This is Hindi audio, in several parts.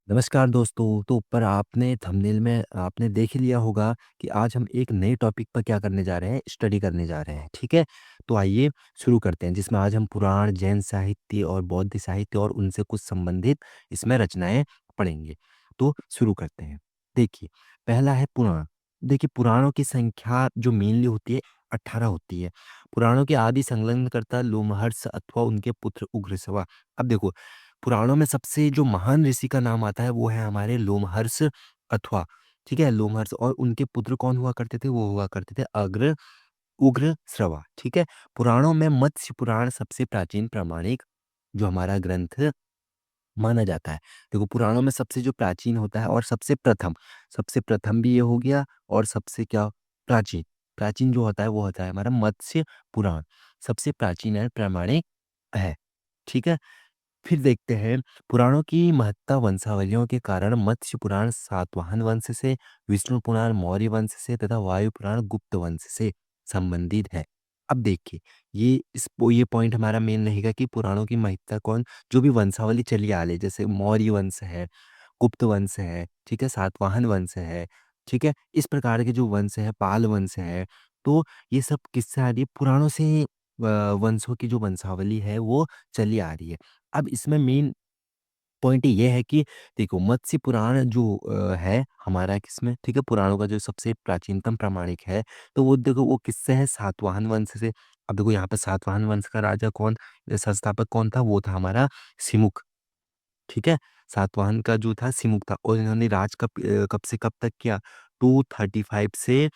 नमस्कार दोस्तों। तो ऊपर आपने थंबनेल में आपने देख ही लिया होगा कि आज हम एक नए टॉपिक पर क्या करने जा रहे हैं, स्टडी करने जा रहे हैं। ठीक है? तो आइए शुरू करते हैं, जिसमें आज हम पुराण, जैन साहित्य और बौद्ध साहित्य और उनसे कुछ संबंधित इसमें रचनाएँ पढ़ेंगे। तो शुरू करते हैं। देखिए, पहला है पुराण। देखिए, पुराणों की संख्या जो मेनली होती है 18 होती है। पुराणों के आदि संलग्नकर्ता लोमहर्ष अथवा उनके पुत्र उग्रश्रवा। अब देखो, पुराणों में सबसे जो महान ऋषि का नाम आता है वो है हमारे लोमहर्ष अथवा, ठीक है? लोमहर्ष, और उनके पुत्र कौन हुआ करते थे? वो हुआ करते थे उग्रश्रवा, ठीक है? पुराणों में मत्स्य पुराण सबसे प्राचीन प्रामाणिक जो हमारा ग्रंथ माना जाता है। देखो, पुराणों में सबसे जो प्राचीन होता है और सबसे प्रथम भी ये हो गया, और सबसे क्या प्राचीन, प्राचीन जो होता है वो होता है हमारा मत्स्य पुराण। सबसे प्राचीन है, प्रामाणिक है, ठीक है? फिर देखते हैं पुराणों की महत्ता वंशावलियों के कारण मत्स्य पुराण सातवाहन वंश से, विष्णु पुराण मौर्य वंश से तथा वायु पुराण गुप्त वंश से संबंधित है। अब देखिए, ये पॉइंट हमारा मेन रहेगा कि पुराणों की महत्ता कौन, जो भी वंशावली चली आ रही, जैसे मौर्य वंश है, गुप्त वंश है, ठीक है, सातवाहन वंश है, ठीक है, इस प्रकार के जो वंश है, पाल वंश है, तो ये सब किससे आ रही है? पुराणों से वंशों की जो वंशावली है वो चली आ रही है। अब इसमें मेन पॉइंट ये है कि देखो, मत्स्य पुराण जो है हमारा किसमें, ठीक है, पुराणों का जो सबसे प्राचीनतम प्रामाणिक है, तो वो देखो वो किससे है? सातवाहन वंश से। अब देखो यहाँ पे सातवाहन वंश का राजा कौन, संस्थापक कौन था? वो था हमारा सिमुक, ठीक है? सातवाहन का जो था सिमुक था, और इन्होंने राज कब से कब तक किया? 235 से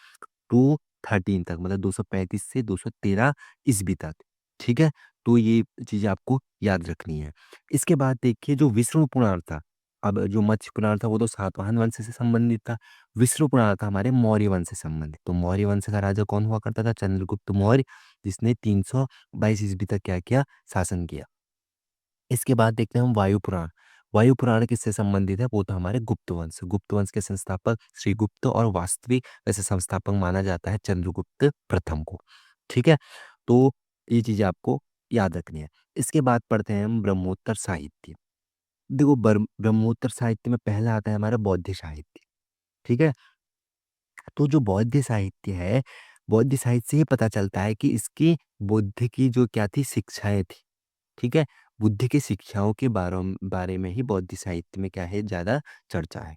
213 तक, मतलब 235 से 213 ईस्वी तक, ठीक है? तो ये चीज़ें आपको याद रखनी है। इसके बाद देखिए, जो विष्णु पुराण था, अब जो मत्स्य पुराण था वो तो सातवाहन वंश से संबंधित था। विष्णु पुराण था हमारे मौर्य वंश से संबंधित। तो मौर्य वंश का राजा कौन हुआ करता था? चंद्रगुप्त मौर्य, जिसने 322 ईस्वी तक क्या किया? शासन किया। इसके बाद देखते हैं हम वायु पुराण। वायु पुराण किससे संबंधित है? वो तो हमारे गुप्त वंश। गुप्त वंश के संस्थापक श्रीगुप्त, और वास्तविक वैसे संस्थापक माना जाता है चंद्रगुप्त प्रथम को। ठीक है? तो ये चीज़ें आपको याद रखनी है। इसके बाद पढ़ते हैं हम ब्रह्मोत्तर साहित्य। देखो, ब्रह्मोत्तर साहित्य में पहला आता है हमारा बौद्ध साहित्य। ठीक है? तो जो बौद्ध साहित्य है, बौद्ध साहित्य से ही पता चलता है कि इसकी बुद्ध की जो क्या थी, शिक्षाएँ थी। ठीक है? बुद्ध की शिक्षाओं के बारे में ही बौद्ध साहित्य में क्या है, ज़्यादा चर्चा है।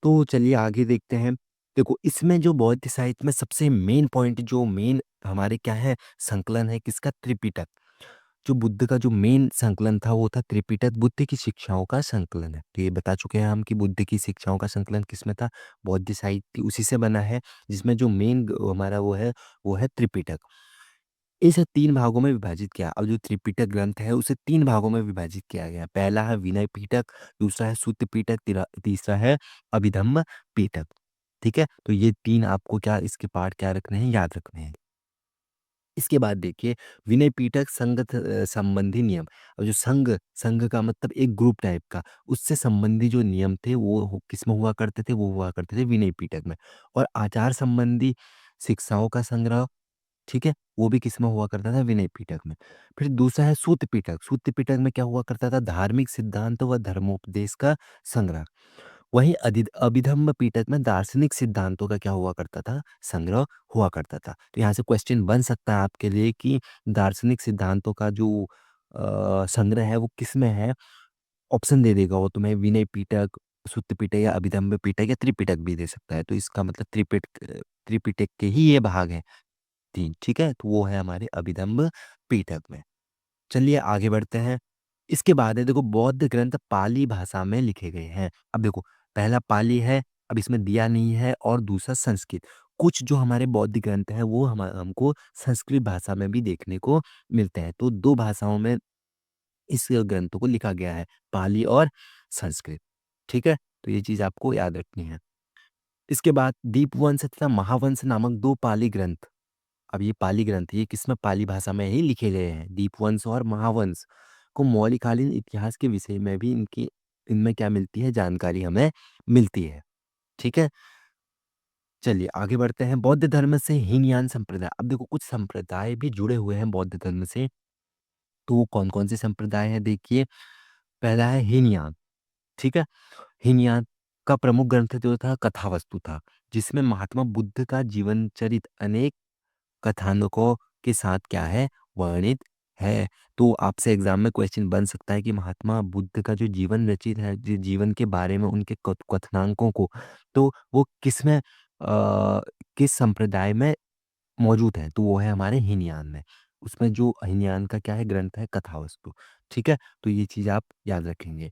तो चलिए आगे देखते हैं। देखो, इसमें जो बौद्ध साहित्य में सबसे मेन पॉइंट, जो मेन हमारे क्या है, संकलन है किसका? त्रिपिटक। जो बुद्ध का जो मेन संकलन था वो था त्रिपिटक, बुद्ध की शिक्षाओं का संकलन है। तो ये बता चुके हैं हम कि बुद्ध की शिक्षाओं का संकलन किसमें था? बौद्ध साहित्य उसी से बना है, जिसमें जो मेन हमारा वो है त्रिपिटक। इसे 3 भागों में विभाजित किया। अब जो त्रिपिटक ग्रंथ है उसे 3 भागों में विभाजित किया गया। पहला है विनय पिटक, दूसरा है सुत्त पिटक, तीसरा है अभिधम्म पिटक। ठीक है? तो ये 3 आपको क्या, इसके पार्ट क्या रखने हैं, याद रखने हैं। इसके बाद देखिए, विनय पिटक संबंधी नियम। और जो संघ का मतलब एक ग्रुप टाइप का, उससे संबंधी जो नियम थे वो किसमें हुआ करते थे? वो हुआ करते थे विनय पिटक में। और आचार संबंधी शिक्षाओं का संग्रह, ठीक है? वो भी किसमें हुआ करता था? विनय पिटक में। फिर दूसरा है सूत पिटक। सूत पिटक में क्या हुआ करता था? धार्मिक सिद्धांत व धर्मोपदेश का संग्रह। वहीं अभिधम्म पिटक में दार्शनिक सिद्धांतों का क्या हुआ करता था? संग्रह हुआ करता था। तो यहाँ से क्वेश्चन बन सकता है आपके लिए कि दार्शनिक सिद्धांतों का जो संग्रह है वो किसमें है? ऑप्शन दे देगा वो तुम्हें, विनय पिटक, सुत्त पिटक या अभिधम्म पिटक या त्रिपिटक भी दे सकता है। तो इसका मतलब त्रिपिटक के ही ये भाग हैं 3, ठीक है? तो वो है हमारे अभिधम्म पिटक में। चलिए आगे बढ़ते हैं। इसके बाद है देखो, बौद्ध ग्रंथ पाली भाषा में लिखे गए हैं। अब देखो, पहला पाली है, अब इसमें दिया नहीं है, और दूसरा संस्कृत। कुछ जो हमारे बौद्ध ग्रंथ हैं वो हमको संस्कृत भाषा में भी देखने को मिलते हैं। तो 2 भाषाओं में इस ग्रंथों को लिखा गया है, पाली और संस्कृत। ठीक है? तो ये चीज़ आपको याद रखनी है। इसके बाद दीपवंश तथा महावंश नामक 2 पाली ग्रंथ। अब ये पाली ग्रंथ ये किसमें, पाली भाषा में ही लिखे गए हैं। दीपवंश और महावंश को मौलिकालीन इतिहास के विषय में भी इनकी इनमें क्या मिलती है, जानकारी हमें मिलती है। ठीक है? चलिए आगे बढ़ते हैं। बौद्ध धर्म से हीनयान संप्रदाय। अब देखो, कुछ संप्रदाय भी जुड़े हुए हैं बौद्ध धर्म से। तो वो कौन-कौन से संप्रदाय हैं देखिए। पहला है हीनयान। ठीक है। हीनयान का प्रमुख ग्रंथ जो था कथावस्तु था, जिसमें महात्मा बुद्ध का जीवन चरित अनेक कथानकों के साथ क्या है, वर्णित है। तो आपसे एग्जाम में क्वेश्चन बन सकता है कि महात्मा बुद्ध का जो जीवन रचित है, जीवन के बारे में उनके कथनांकों को, तो वो किस संप्रदाय में मौजूद है, तो वो है हमारे हीनयान में। उसमें जो हीनयान का क्या है, ग्रंथ है कथावस्तु। ठीक है, तो ये चीज आप याद रखेंगे।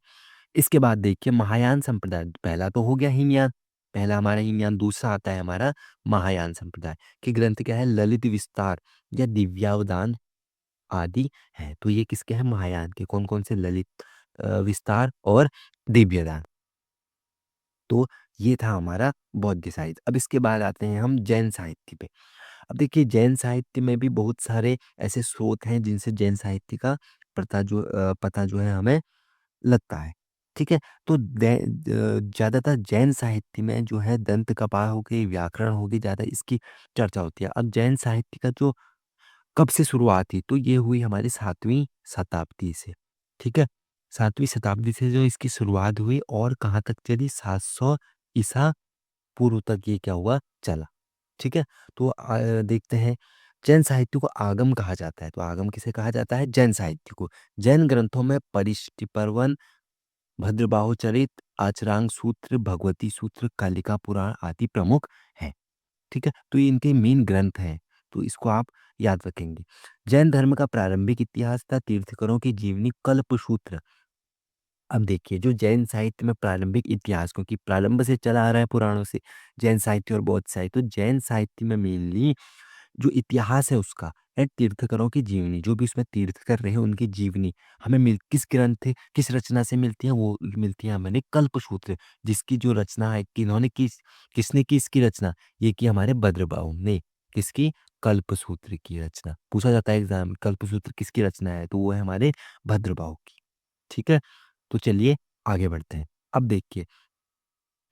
इसके बाद देखिए महायान संप्रदाय, पहला तो हो गया हीनयान, पहला हमारा हीनयान। दूसरा आता है हमारा महायान संप्रदाय के ग्रंथ क्या है, ललित विस्तार या दिव्यावदान आदि है। तो ये किसके हैं, महायान के। कौन कौन से, ललित विस्तार और दिव्यदान। तो ये था हमारा बौद्ध साहित्य। अब इसके बाद आते हैं हम जैन साहित्य पे। अब देखिए जैन साहित्य में भी बहुत सारे ऐसे स्रोत हैं जिनसे जैन साहित्य का पता जो है हमें लगता है। ठीक है, तो ज़्यादातर जैन साहित्य में जो है दंत कपाल हो गई, व्याकरण हो गई, ज़्यादा इसकी चर्चा होती है। अब जैन साहित्य का जो कब से शुरुआत हुई, तो ये हुई हमारी 7वीं शताब्दी से। ठीक है, 7वीं शताब्दी से जो इसकी शुरुआत हुई और कहाँ तक चली, 700 ईसा पूर्व तक ये क्या हुआ, चला। ठीक है, तो देखते हैं जैन साहित्य को आगम कहा जाता है। तो आगम किसे कहा जाता है, जैन साहित्य को। जैन ग्रंथों में परिष्टिपर्वन, भद्रबाहु चरित, आचरांग सूत्र, भगवती सूत्र, कालिका पुराण आदि प्रमुख हैं। ठीक है, तो ये इनके मेन ग्रंथ हैं, तो इसको आप याद रखेंगे। जैन धर्म का प्रारंभिक इतिहास था तीर्थंकरों की जीवनी, कल्पसूत्र। अब देखिए जो जैन साहित्य में प्रारंभिक इतिहास, क्योंकि प्रारंभ से चला आ रहा है पुराणों से जैन साहित्य और बौद्ध साहित्य, तो जैन साहित्य में मेनली जो इतिहास है उसका है, तीर्थंकरों की जीवनी, जो भी उसमें तीर्थ कर रहे हैं उनकी जीवनी हमें किस ग्रंथ है, किस रचना से मिलती है, वो मिलती है हमें कल्पसूत्र, जिसकी जो रचना है, किन्होंने किसने की इसकी रचना, ये की हमारे भद्रबाहु ने। किसकी, कल्पसूत्र की रचना। पूछा जाता है एग्जाम, कल्पसूत्र किसकी रचना है, तो वो है हमारे भद्रबाहु की। ठीक है, तो चलिए आगे बढ़ते हैं। अब देखिए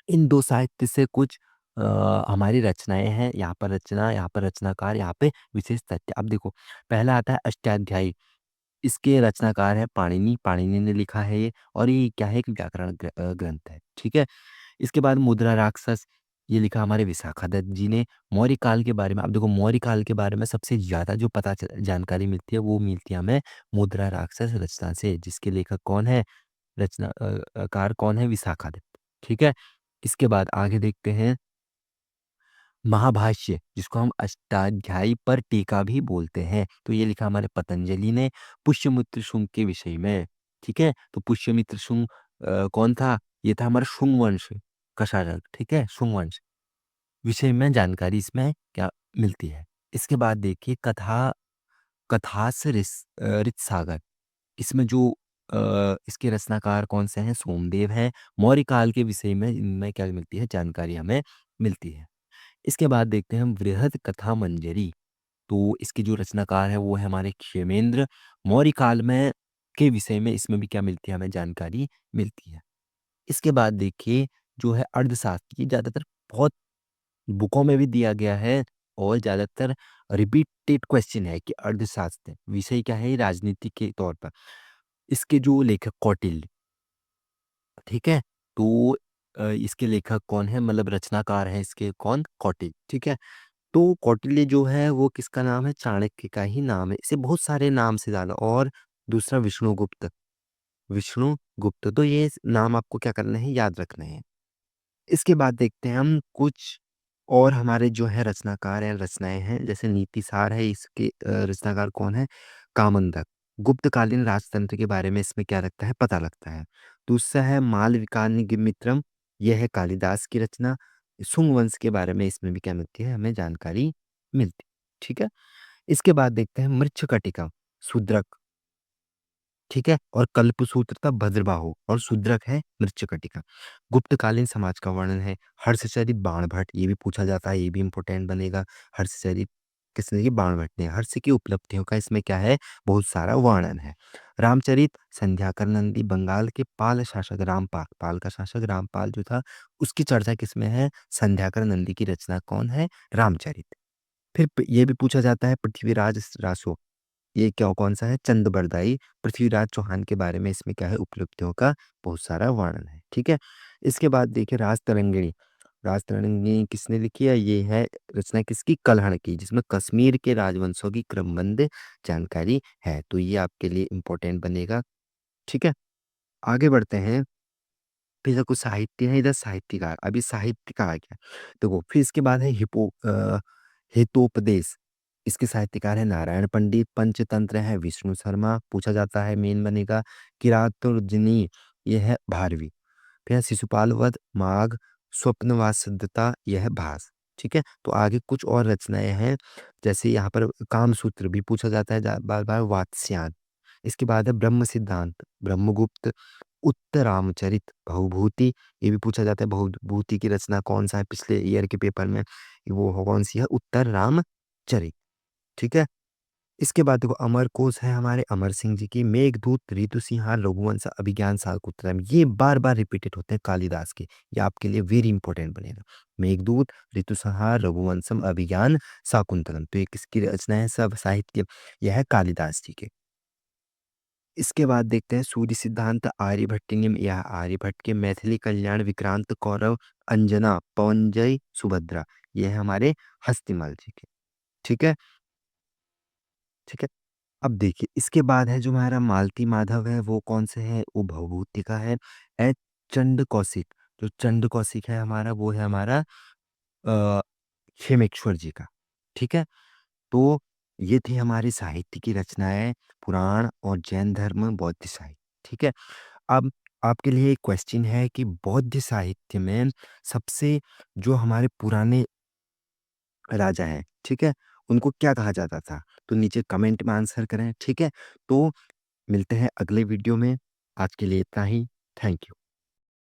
इन दो साहित्य से कुछ हमारी रचनाएं हैं, यहाँ पर रचना, यहाँ पर रचनाकार, यहाँ पे विशेष तथ्य। अब देखो पहला आता है अष्टाध्यायी। इसके रचनाकार है पाणिनि, पाणिनि ने लिखा है ये, और ये क्या है, एक व्याकरण ग्रंथ है। ठीक है, इसके बाद मुद्रा राक्षस, ये लिखा हमारे विशाखादत्त जी ने। मौर्य काल के बारे में, अब देखो मौर्य काल के बारे में सबसे ज्यादा जो जानकारी मिलती है वो मिलती है हमें मुद्रा राक्षस रचना से, जिसके लेखक कौन है, कार कौन है, विशाखादत्त। ठीक है, इसके बाद आगे देखते हैं महाभाष्य, जिसको हम अष्टाध्यायी पर टीका भी बोलते हैं। तो ये लिखा हमारे पतंजलि ने पुष्यमित्र शुंग के विषय में। ठीक है, तो पुष्यमित्र शुंग कौन था, ये था हमारा शुंग वंश का शासक। ठीक है, शुंग वंश विषय में जानकारी इसमें क्या मिलती है। इसके बाद देखिए कथास ऋत सागर। इसमें जो इसके रचनाकार कौन से हैं, सोमदेव हैं। मौर्य काल के विषय में इनमें क्या मिलती है, जानकारी हमें मिलती है। इसके बाद देखते हैं हम वृहद कथा मंजरी। तो इसके जो रचनाकार है वो है हमारे क्षेमेंद्र। मौर्य काल में के विषय में इसमें भी क्या मिलती है, हमें जानकारी मिलती है। इसके बाद देखिए जो है अर्थशास्त्र, ये ज्यादातर बहुत बुकों में भी दिया गया है और ज्यादातर रिपीटेड क्वेश्चन है कि अर्थशास्त्र विषय क्या है, राजनीति के तौर पर। इसके जो लेखक कौटिल्य। ठीक है, तो इसके लेखक कौन है, मतलब रचनाकार है इसके कौन, कौटिल्य। ठीक है, तो कौटिल्य जो है वो किसका नाम है, चाणक्य का ही नाम है। इसे बहुत सारे नाम से जाना, और दूसरा विष्णुगुप्त, विष्णुगुप्त। तो ये नाम आपको क्या करना है, याद रखने हैं। इसके बाद देखते हैं हम कुछ और हमारे जो है रचनाकार हैं, रचनाएं हैं, जैसे नीतिसार है, इसके रचनाकार कौन है, कामंदक। गुप्तकालीन राजतंत्र के बारे में इसमें क्या लगता है, पता लगता है। दूसरा है मालविकाग्निमित्रम, यह है कालिदास की रचना। शुंग वंश के बारे में इसमें भी क्या मिलती है, हमें जानकारी मिलती है। ठीक है, इसके बाद देखते हैं मृच्छकटिका, शूद्रक। ठीक है, और कल्पसूत्र था भद्रबाहु, और शूद्रक है मृच्छकटिका। गुप्तकालीन समाज का वर्णन है हर्षचरित बाणभट्ट, ये भी पूछा जाता है, ये भी इंपॉर्टेंट बनेगा। हर्षचरित किसने की, बाणभट्ट ने। हर्ष की उपलब्धियों का इसमें क्या है, बहुत सारा वर्णन है। रामचरित संध्याकर नंदी, बंगाल के पाल शासक रामपाल, पाल का शासक रामपाल जो था, उसकी चर्चा किसमें है, संध्याकर नंदी की रचना कौन है, रामचरित। फिर ये भी पूछा जाता है पृथ्वीराज रासो, ये क्या कौन-सा है? चंद बरदाई पृथ्वीराज चौहान के बारे में इसमें क्या है उपलब्धियों का बहुत सारा वर्णन है, ठीक है? इसके बाद देखिए राजतरंगिणी। राजतरंगिणी किसने लिखी है? ये है रचना किसकी? कल्हड़ की, जिसमें कश्मीर के राजवंशों की क्रमबद्ध जानकारी है। तो ये आपके लिए इम्पोर्टेंट बनेगा, ठीक है? आगे बढ़ते हैं। फिर इधर कुछ साहित्य है, इधर साहित्यकार। अभी साहित्य का आ गया। देखो फिर इसके बाद है हितोपदेश। इसके साहित्यकार है नारायण पंडित। पंचतंत्र है विष्णु शर्मा, पूछा जाता है, मेन बनेगा। किरातुर्जनी, ये है भारवी। फिर है शिशुपाल वध, माघ, स्वप्नवासद्धता, यह है भास। ठीक है, तो आगे कुछ और रचनाएं हैं, जैसे यहाँ पर कामसूत्र भी पूछा जाता है बार बार, वात्स्यायन। इसके बाद है ब्रह्म सिद्धांत, ब्रह्मगुप्त, उत्तरामचरित, बहुभूति। ये भी पूछा जाता है बहुभूति की रचना कौन सा है, पिछले ईयर के पेपर में वो कौन सी है? उत्तर रामचरित। ठीक है, इसके बाद देखो अमर कोश है हमारे अमर सिंह जी की। मेघदूत, ऋतु संहार, रघुवंश, अभिज्ञान शाकुंतलम, ये बार बार रिपीटेड होते हैं कालिदास के। ये आपके लिए वेरी इंपॉर्टेंट बनेगा। मेघदूत, ऋतु संहार, रघुवंशम, अभिज्ञान शाकुंतलम, तो ये किसकी रचना है? सब साहित्य, यह है कालिदास जी के। इसके बाद देखते हैं सूर्य सिद्धांत आर्यभट्टियम, यह आर्यभट्ट के। मैथिली कल्याण, विक्रांत कौरव, अंजना, पवनजय सुभद्रा, ये है हमारे हस्तिमल जी के। ठीक है, ठीक है। अब देखिए इसके बाद है जो हमारा मालती माधव है, वो कौन से है? वो भवभूति का है चंड कौशिक। जो चंड कौशिक है हमारा, वो है हमारा अ, खेमेश्वर जी का। ठीक है, तो ये थी हमारी साहित्य की रचनाएं, पुराण और जैन धर्म, बौद्ध साहित्य। ठीक है, अब आपके लिए एक क्वेश्चन है कि बौद्ध साहित्य में सबसे जो हमारे पुराने राजा हैं, ठीक है, उनको क्या कहा जाता था? तो नीचे कमेंट में आंसर करें, ठीक है? तो मिलते हैं अगले वीडियो में। आज के लिए इतना ही। Thank you.